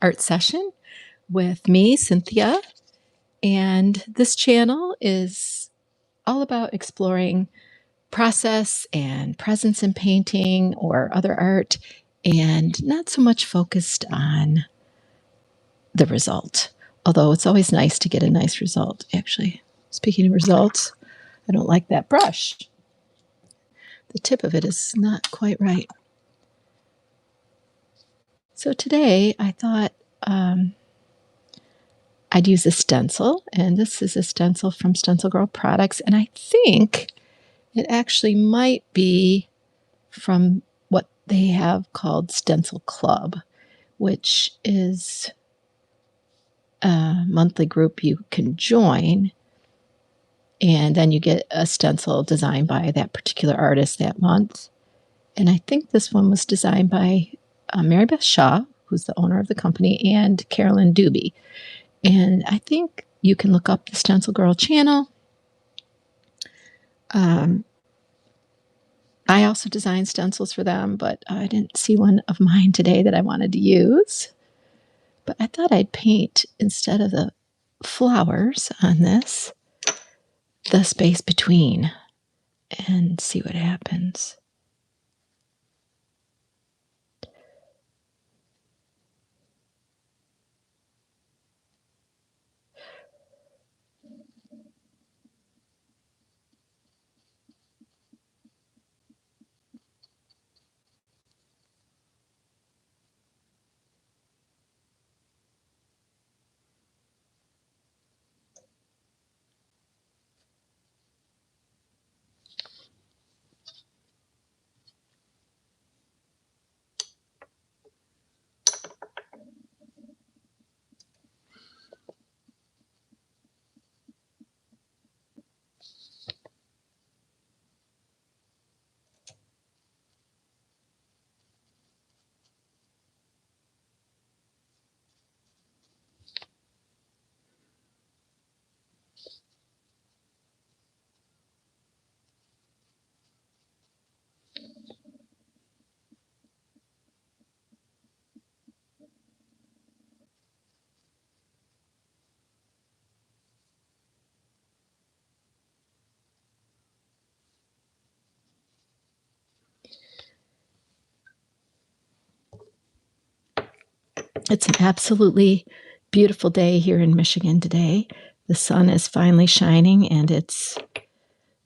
art session with me, Cynthia. And this channel is all about exploring process and presence in painting or other art, and not so much focused on the result. Although it's always nice to get a nice result. Actually, speaking of results, I don't like that brush. The tip of it is not quite right. So today I thought I'd use a stencil, and this is a stencil from Stencil Girl Products, and I think it actually might be from what they have called Stencil Club, which is a monthly group you can join, and then you get a stencil designed by that particular artist that month. And I think this one was designed by Mary Beth Shaw, who's the owner of the company, and Carolyn Doobie. And I think you can look up the Stencil Girl channel. I also designed stencils for them, but I didn't see one of mine today that I wanted to use. But I thought I'd paint, instead of the flowers on this, the space between and see what happens. It's an absolutely beautiful day here in Michigan today. The sun is finally shining and it's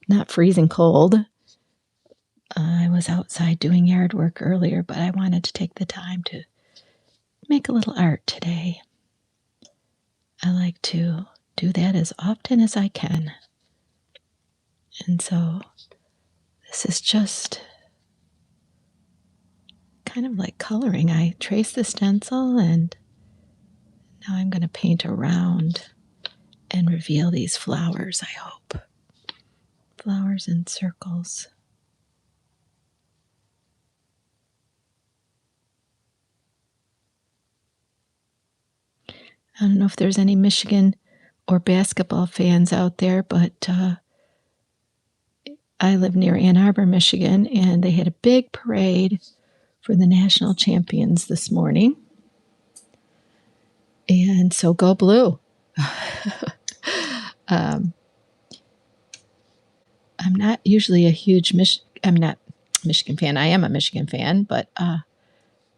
not freezing cold. I was outside doing yard work earlier, but I wanted to take the time to make a little art today. I like to do that as often as I can. And so this is just kind of like coloring. I trace the stencil and now I'm going to paint around and reveal these flowers, I hope. Flowers in circles. I don't know if there's any Michigan or basketball fans out there, but I live near Ann Arbor, Michigan, and they had a big parade for the national champions this morning. And so go blue. I'm not usually a huge I'm not Michigan fan. I am a Michigan fan, but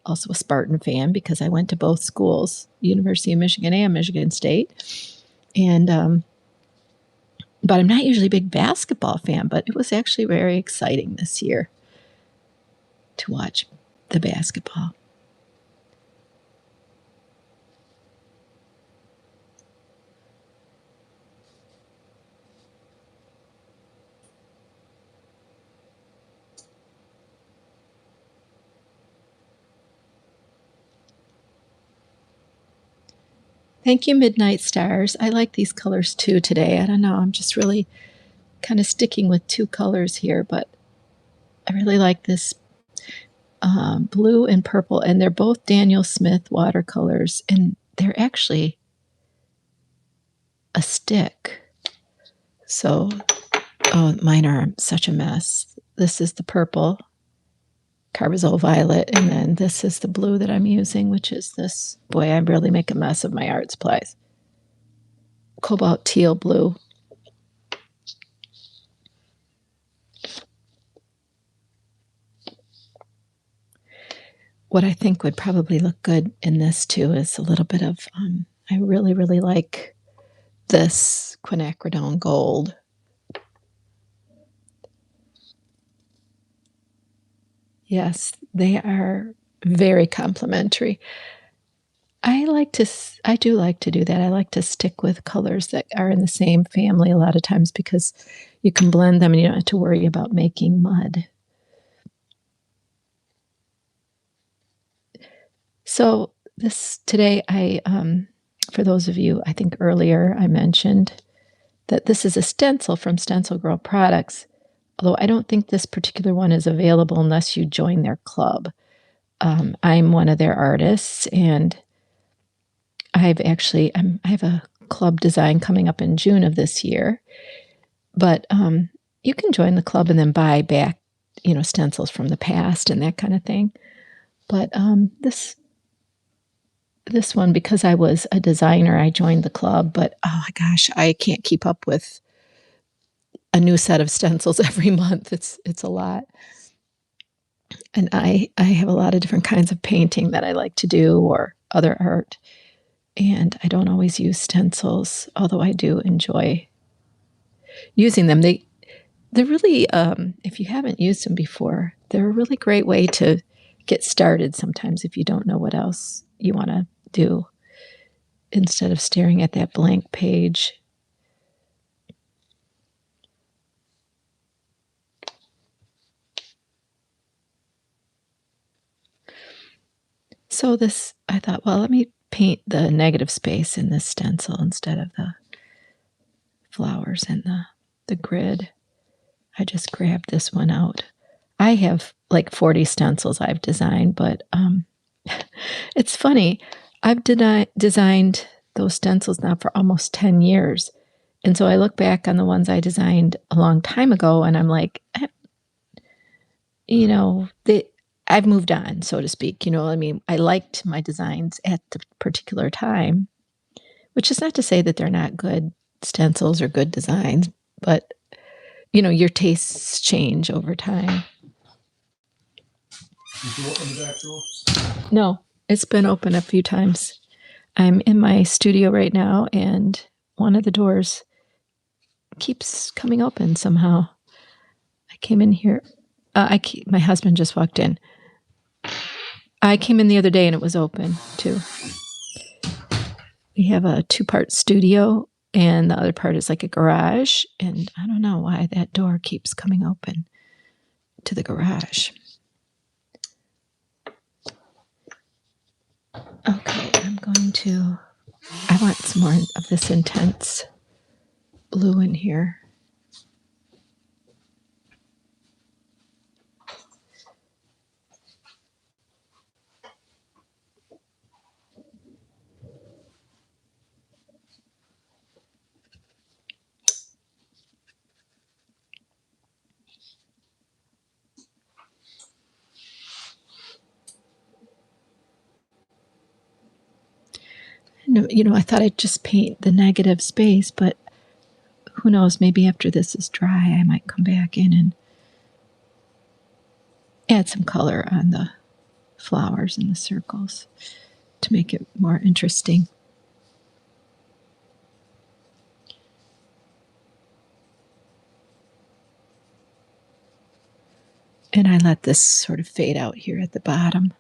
also a Spartan fan because I went to both schools, University of Michigan and Michigan State. And but I'm not usually a big basketball fan, but it was actually very exciting this year to watch the basketball. Thank you, Midnight Stars. I like these colors too today. I don't know, I'm just really kind of sticking with two colors here, but I really like this blue and purple, and they're both Daniel Smith watercolors, and they're actually a stick. So, oh, mine are such a mess. This is the purple, Carbazole Violet, and then this is the blue that I'm using, which is this. Boy, I really make a mess of my art supplies. Cobalt Teal Blue. What I think would probably look good in this too is a little bit of, I really, really like this quinacridone gold. Yes, they are very complementary. I do like to do that. I like to stick with colors that are in the same family a lot of times because you can blend them and you don't have to worry about making mud. So this today, for those of you, I think earlier I mentioned that this is a stencil from Stencil Girl Products, although I don't think this particular one is available unless you join their club. I'm one of their artists, and I have a club design coming up in June of this year. But you can join the club and then buy back, stencils from the past and that kind of thing. But this one, because I was a designer, I joined the club. But oh my gosh, I can't keep up with a new set of stencils every month. It's a lot. And I have a lot of different kinds of painting that I like to do or other art. And I don't always use stencils, although I do enjoy using them. They're really, if you haven't used them before, they're a really great way to get started sometimes if you don't know what else you want to do instead of staring at that blank page. So I thought, well, let me paint the negative space in this stencil instead of the flowers and the grid. I just grabbed this one out. I have like 40 stencils I've designed, but it's funny. I've designed those stencils now for almost 10 years. And so I look back on the ones I designed a long time ago and I'm like, you know, they, I've moved on, so to speak. I mean, I liked my designs at the particular time, which is not to say that they're not good stencils or good designs, but your tastes change over time. Did you open the back door? No, it's been open a few times. I'm in my studio right now, and one of the doors keeps coming open somehow. I came in here. My husband just walked in. I came in the other day and it was open too. We have a 2-part studio, and the other part is like a garage. And I don't know why that door keeps coming open to the garage. Okay, I want some more of this intense blue in here. I thought I'd just paint the negative space, but who knows, maybe after this is dry, I might come back in and add some color on the flowers and the circles to make it more interesting. And I let this sort of fade out here at the bottom.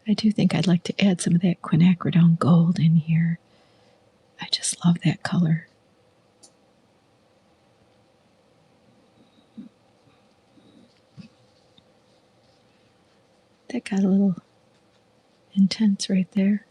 I do think I'd like to add some of that quinacridone gold in here. I just love that color. That got a little intense right there.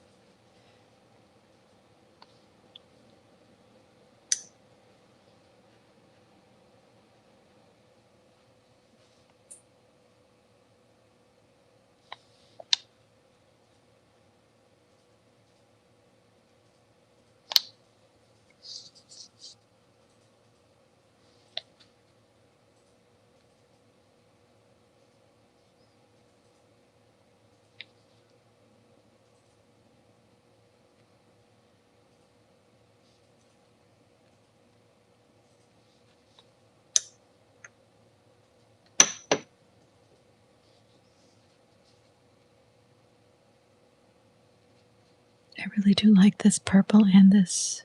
I really do like this purple and this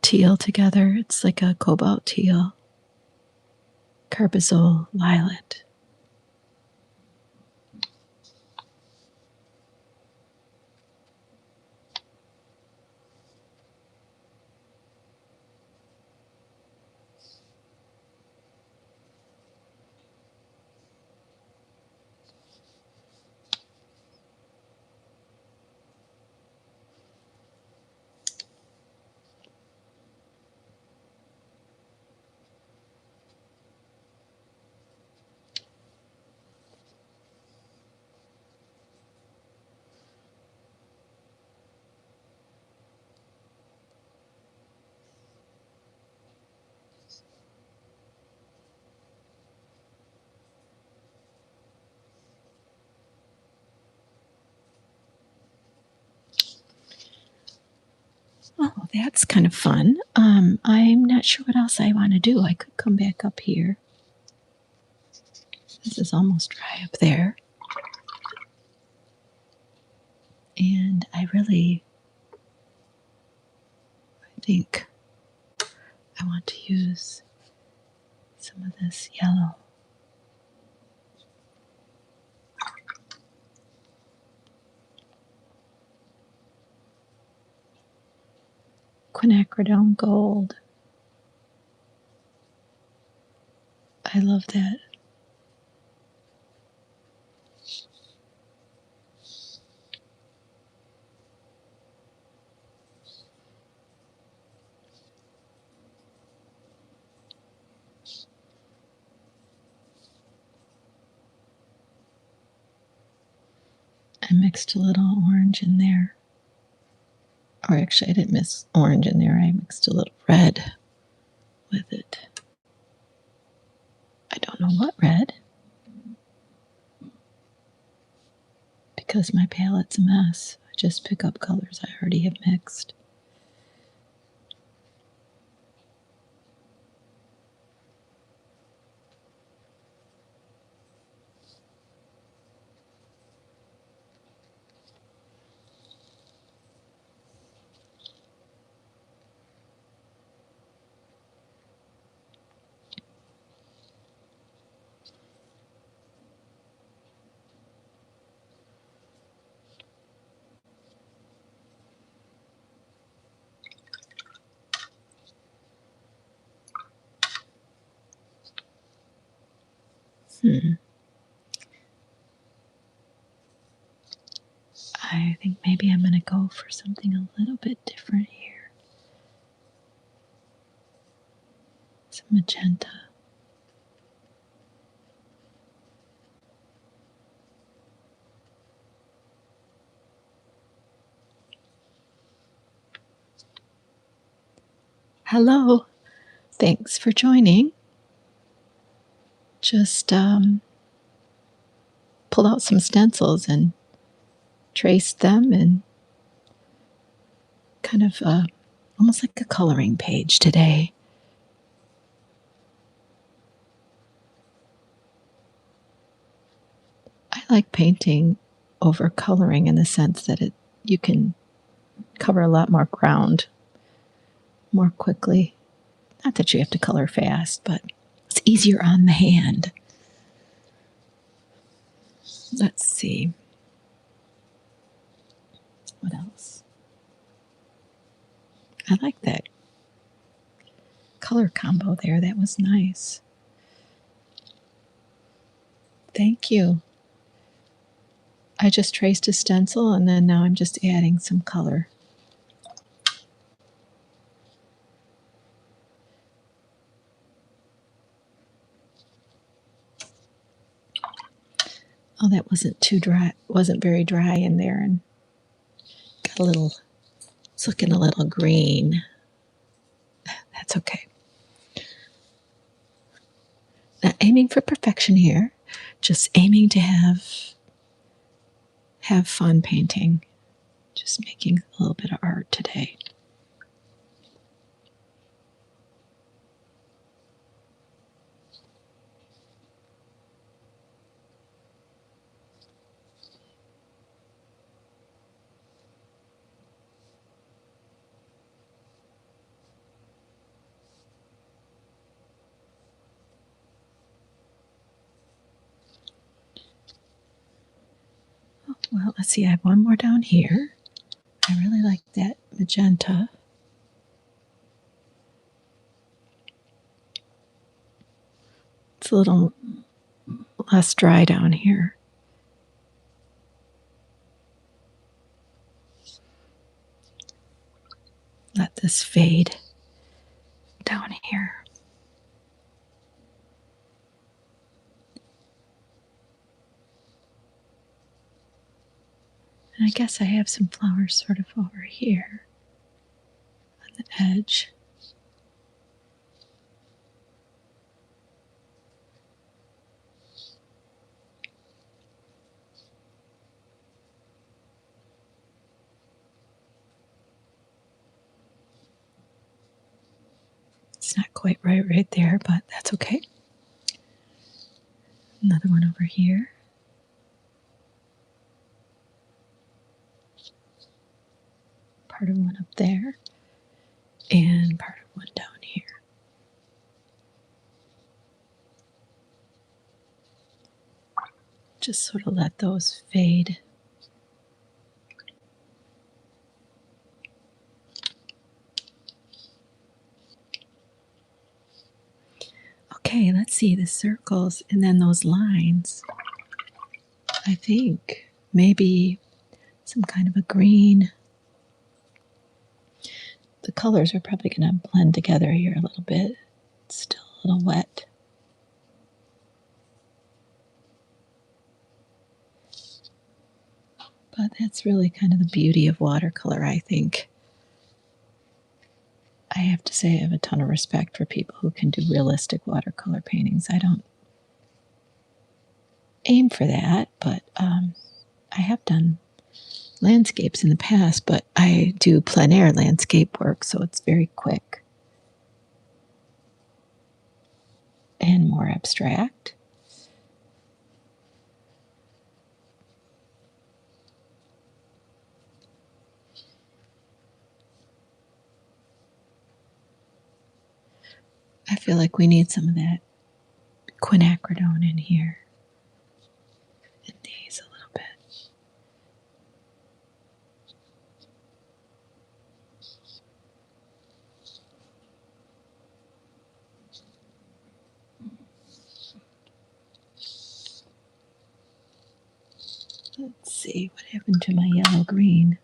teal together. It's like a cobalt teal, carbazole violet. Oh, that's kind of fun. I'm not sure what else I want to do. I could come back up here. This is almost dry up there. And I think I want to use some of this yellow. Quinacridone gold. I love that. I mixed a little orange in there. Or actually, I didn't mix orange in there. I mixed a little red with it. I don't know what red, because my palette's a mess. I just pick up colors I already have mixed. I think maybe I'm going to go for something a little bit different here. Some magenta. Hello. Thanks for joining. Just pulled out some stencils and traced them, and kind of almost like a coloring page today. I like painting over coloring in the sense that you can cover a lot more ground more quickly. Not that you have to color fast, but it's easier on the hand. Let's see. What else? I like that color combo there. That was nice. Thank you. I just traced a stencil, and then now I'm just adding some color. Oh, that wasn't too dry. Wasn't very dry in there, and got a little. It's looking a little green. That's okay. Not aiming for perfection here, just aiming to have fun painting. Just making a little bit of art today. Well, let's see. I have one more down here. I really like that magenta. It's a little less dry down here. Let this fade down here. And I guess I have some flowers sort of over here on the edge. It's not quite right there, but that's okay. Another one over here. Part of one up there. And part of one down here. Just sort of let those fade. Okay, let's see the circles and then those lines. I think maybe some kind of a green. The colors are probably going to blend together here a little bit. It's still a little wet. But that's really kind of the beauty of watercolor, I think. I have to say I have a ton of respect for people who can do realistic watercolor paintings. I don't aim for that, but I have done landscapes in the past, but I do plein air landscape work, so it's very quick and more abstract. I feel like we need some of that quinacridone in here. In these a little bit. Let's see what happened to my yellow-green.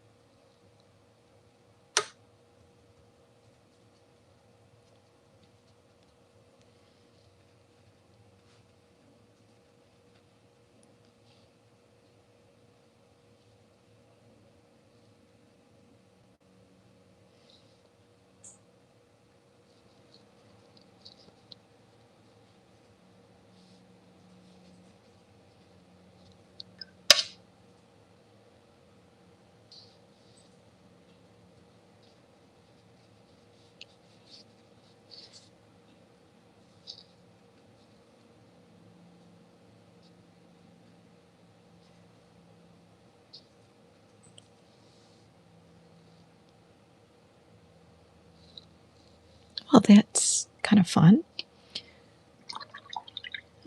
Well, that's kind of fun.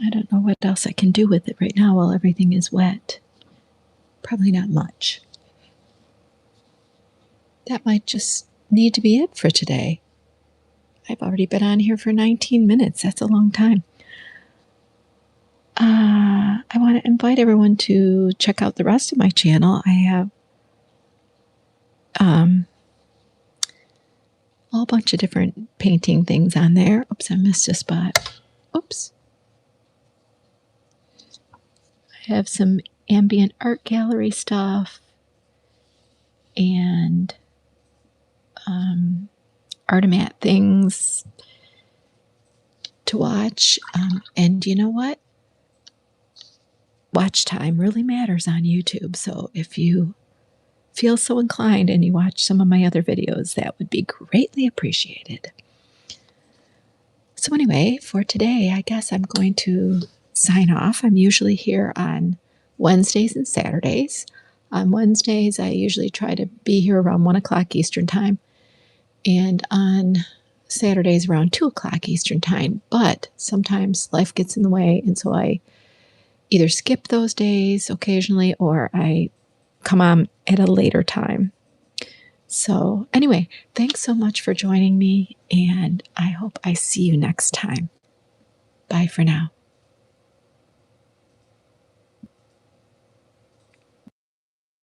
I don't know what else I can do with it right now while everything is wet. Probably not much. That might just need to be it for today. I've already been on here for 19 minutes. That's a long time. I want to invite everyone to check out the rest of my channel. I have a whole bunch of different painting things on there. Oops, I missed a spot. Oops. I have some ambient art gallery stuff and Artemat things to watch. And you know what? Watch time really matters on YouTube. So if you feel so inclined and you watch some of my other videos, that would be greatly appreciated. So anyway, for today, I guess I'm going to sign off. I'm usually here on Wednesdays and Saturdays. On Wednesdays, I usually try to be here around 1 o'clock Eastern Time. And on Saturdays around 2 o'clock Eastern Time. But sometimes life gets in the way, and so I either skip those days occasionally or I come on at a later time. So anyway, thanks so much for joining me, and I hope I see you next time. Bye for now.